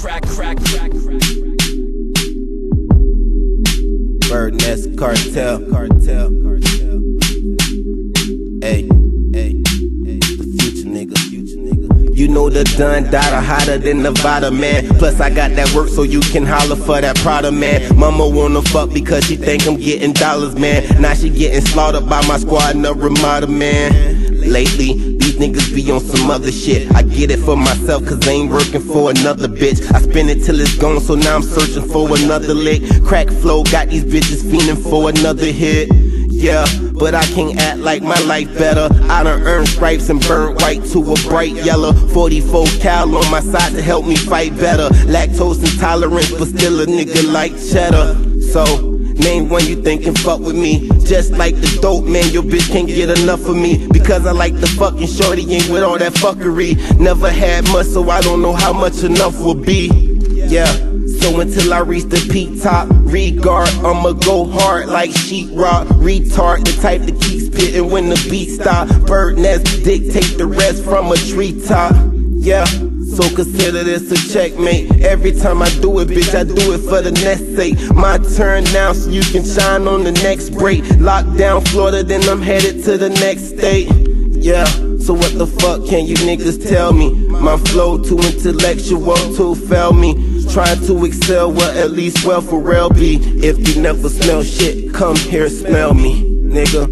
Bird Nest Cartel. Hey, the future nigga. You know the done data hotter than Nevada, man. Plus I got that work so you can holler for that Prada, man. Mama wanna fuck because she think I'm getting dollars, man. Now she getting slaughtered by my squad in the Ramada, man. Lately, these niggas be on some other shit. I get it for myself cause I ain't working for another bitch. I spend it till it's gone, so now I'm searching for another lick. Crack flow got these bitches fiending for another hit. Yeah, but I can't act like my life better. I done earned stripes and burnt white to a bright yellow. 44 cal on my side to help me fight better. Lactose intolerance, but still a nigga like cheddar. So, name one you think can fuck with me. Just like the dope, man, your bitch can't get enough of me. Because I like the fucking shorty, ain't with all that fuckery. Never had much, so I don't know how much enough will be. Yeah, so until I reach the peak top, regard, I'ma go hard like sheetrock. Retard, the type that keeps spitting when the beat stop. Bird nest, dictate the rest from a treetop. Yeah, so consider this a checkmate. Every time I do it, bitch, I do it for the next sake. My turn now, so you can shine on the next break. Locked down Florida, then I'm headed to the next state. Yeah, so what the fuck can you niggas tell me? My flow too intellectual to fail me. Trying to excel, well at least well for real be. If you never smell shit, come here smell me, nigga.